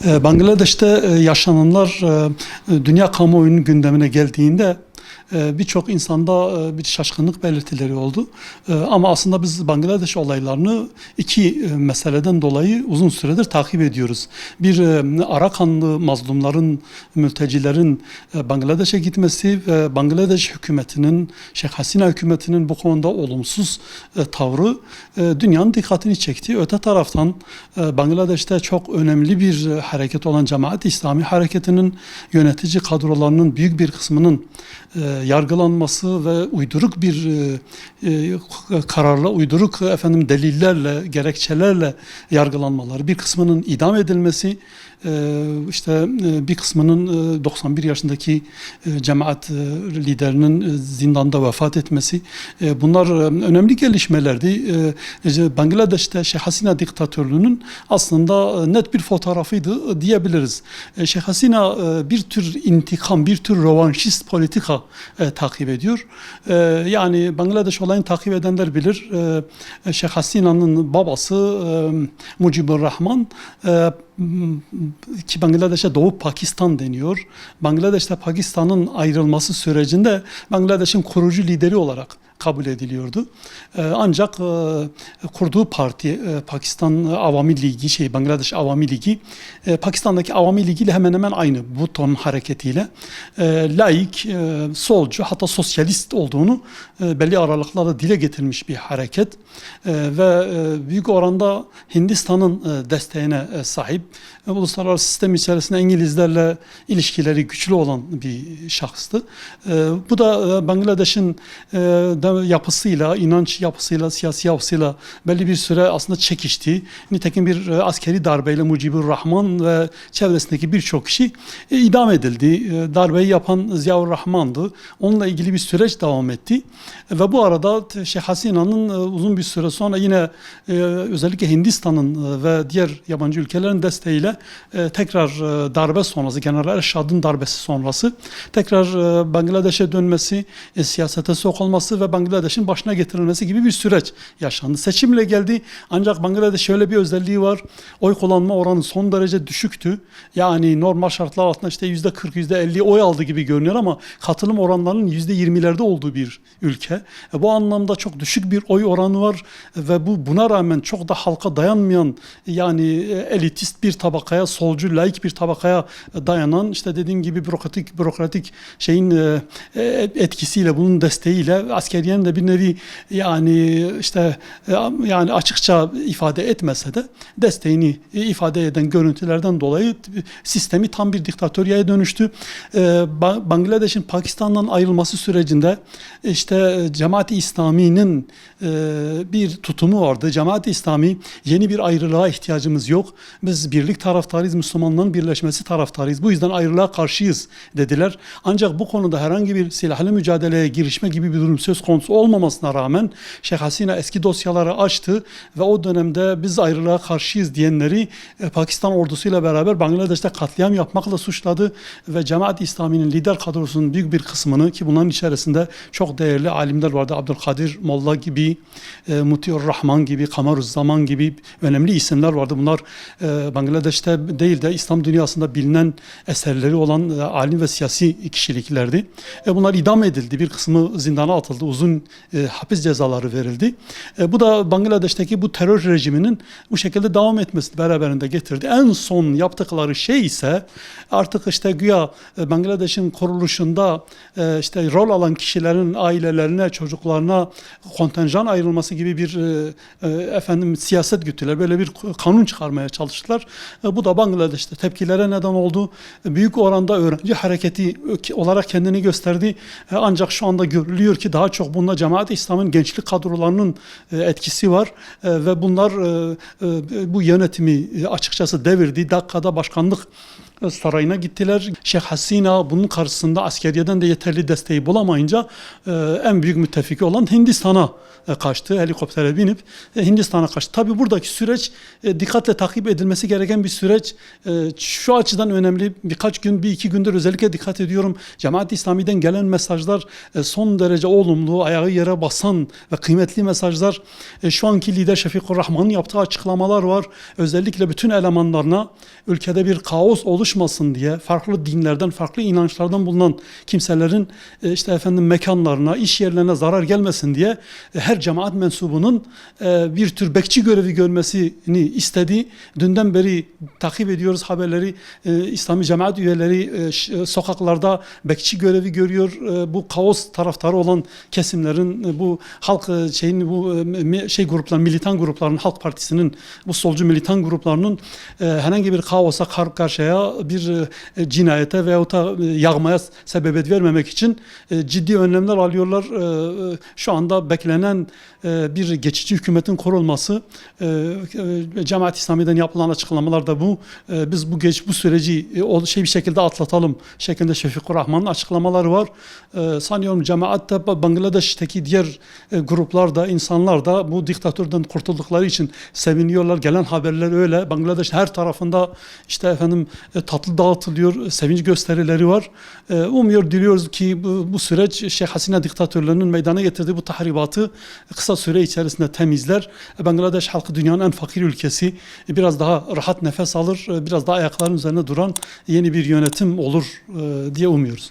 Bangladeş'te yaşananlar dünya kamuoyunun gündemine geldiğinde birçok insanda bir şaşkınlık belirtileri oldu. Ama aslında biz Bangladeş olaylarını iki meseleden dolayı uzun süredir takip ediyoruz. Bir, Arakanlı mazlumların, mültecilerin Bangladeş'e gitmesi ve Bangladeş hükümetinin, Şeyh Hasina hükümetinin bu konuda olumsuz tavrı dünyanın dikkatini çekti. Öte taraftan Bangladeş'te çok önemli bir hareket olan Cemaat-i İslami hareketinin yönetici kadrolarının büyük bir kısmının yargılanması ve uyduruk bir kararla, uyduruk delillerle, gerekçelerle yargılanmaları, bir kısmının idam edilmesi, bir kısmının 91 yaşındaki cemaat liderinin zindanda vefat etmesi, bunlar önemli gelişmelerdi. Bangladeş'te Şeyh Hasina diktatörlüğünün aslında net bir fotoğrafıydı diyebiliriz. Şeyh Hasina bir tür intikam, bir tür rövanşist politika takip ediyor. Yani Bangladeş olayını takip edenler bilir. Şeyh Hasina'nın babası Mujibur Rahman, ki Bangladeş'e Doğu Pakistan deniyor. Bangladeş'te Pakistan'ın ayrılması sürecinde Bangladeş'in kurucu lideri olarak kabul ediliyordu. Ancak kurduğu parti Pakistan Avami Ligi, Bangladeş Avami Ligi, Pakistan'daki Avami Ligi ile hemen hemen aynı Bhutton hareketiyle laik, solcu, hatta sosyalist olduğunu belli aralıklarla dile getirmiş bir hareket ve büyük oranda Hindistan'ın desteğine sahip, uluslararası sistem içerisinde İngilizlerle ilişkileri güçlü olan bir şahıstı. Bu da Bangladeş'in yapısıyla, inanç yapısıyla, siyasi yapısıyla belli bir süre aslında çekişti. Nitekim bir askeri darbeyle Mujibur Rahman ve çevresindeki birçok kişi idam edildi. Darbeyi yapan Ziaur Rahman'dı. Onunla ilgili bir süreç devam etti. Ve bu arada Şeyh Hasina'nın uzun bir süre sonra yine özellikle Hindistan'ın ve diğer yabancı ülkelerin desteğiyle tekrar darbe sonrası, General Ershad'ın darbesi sonrası tekrar Bangladeş'e dönmesi, siyasete sokulması ve Bangladeş'in başına getirilmesi gibi bir süreç yaşandı. Seçimle geldi, ancak Bangladeş şöyle bir özelliği var: oy kullanma oranı son derece düşüktü. Yani normal şartlar altında %40, %50 oy aldı gibi görünüyor ama katılım oranlarının %20'lerde olduğu bir ülke. Bu anlamda çok düşük bir oy oranı var ve buna rağmen çok da halka dayanmayan, yani elitist bir tabakaya, solcu, laik bir tabakaya dayanan, dediğim gibi bürokratik etkisiyle, bunun desteğiyle, askeriyenin de bir nevi yani açıkça ifade etmese de desteğini ifade eden görüntülerden dolayı sistemi tam bir diktatöryeye dönüştü. Bangladeş'in Pakistan'dan ayrılması sürecinde Cemaat-i İslami'nin bir tutumu vardı. Cemaat-i İslami, yeni bir ayrılığa ihtiyacımız yok, biz birlik taraftarıyız, Müslümanların birleşmesi taraftarıyız, bu yüzden ayrılığa karşıyız dediler. Ancak bu konuda herhangi bir silahlı mücadeleye girişme gibi bir durum söz konusu olmamasına rağmen Şeyh Hasina eski dosyaları açtı ve o dönemde biz ayrılığa karşıyız diyenleri Pakistan ordusuyla beraber Bangladeş'te katliam yapmakla suçladı ve Cemaat-i İslami'nin lider kadrosunun büyük bir kısmını, ki bunların içerisinde çok değerli alimler vardı, Abdülkadir Molla gibi, Mutiur Rahman gibi, Kamaruzzaman gibi önemli isimler vardı. Bunlar Bangladeş'te değil de İslam dünyasında bilinen eserleri olan alim ve siyasi kişiliklerdi. Bunlar idam edildi, bir kısmı zindana atıldı, uzun hapis cezaları verildi. Bu da Bangladeş'teki bu terör rejiminin bu şekilde devam etmesini beraberinde getirdi. En son yaptıkları şey ise artık güya Bangladeş'in kuruluşunda rol alan kişilerin ailelerine, çocuklarına kontenjan ayrılması gibi bir siyaset güttüler. Böyle bir kanun çıkarmaya çalıştılar. Bu da Bangladeş'te tepkilere neden oldu. Büyük oranda öğrenci hareketi olarak kendini gösterdi. Ancak şu anda görülüyor ki daha çok bunda Cemaat-i İslam'ın gençlik kadrolarının etkisi var ve bunlar bu yönetimi açıkçası devirdi. Dakka'da başkanlık sarayına gittiler. Şeyh Hasina bunun karşısında askeriyeden de yeterli desteği bulamayınca en büyük müttefiki olan Hindistan'a kaçtı. Helikoptere binip Hindistan'a kaçtı. Tabi buradaki süreç dikkatle takip edilmesi gereken bir süreç. Şu açıdan önemli. Birkaç gün, bir iki gündür özellikle dikkat ediyorum. Cemaat-i İslami'den gelen mesajlar son derece olumlu, ayağı yere basan ve kıymetli mesajlar. Şu anki lider Şefikur Rahman'ın yaptığı açıklamalar var. Özellikle bütün elemanlarına ülkede bir kaos oluşmasın diye farklı dinlerden, farklı inançlardan bulunan kimselerin mekanlarına, iş yerlerine zarar gelmesin diye her cemaat mensubunun bir tür bekçi görevi görmesini istedi. Dünden beri takip ediyoruz haberleri. İslami cemaat üyeleri sokaklarda bekçi görevi görüyor. Bu kaos taraftarı olan kesimlerin, bu halk grupların, militan grupların, Halk Partisi'nin, bu solcu militan gruplarının herhangi bir kaosa karşıya bir cinayete veyahut da yağmaya sebebiyet vermemek için ciddi önlemler alıyorlar. Şu anda beklenen bir geçici hükümetin kurulması, Cemaat-i İslami'den yapılan açıklamalar da bu. Biz bu süreci bir şekilde atlatalım şeklinde Şefikur Rahman'ın açıklamaları var. Sanıyorum cemaatte Bangladeş'teki diğer gruplar da, insanlar da bu diktatörden kurtuldukları için seviniyorlar. Gelen haberler öyle. Bangladeş her tarafında tatlı dağıtılıyor, sevinç gösterileri var. Diliyoruz ki bu süreç Şeyh Hasina diktatörlüğünün meydana getirdiği bu tahribatı kısa süre içerisinde temizler. Bangladeş halkı dünyanın en fakir ülkesi. Biraz daha rahat nefes alır, biraz daha ayakların üzerine duran yeni bir yönetim olur diye umuyoruz.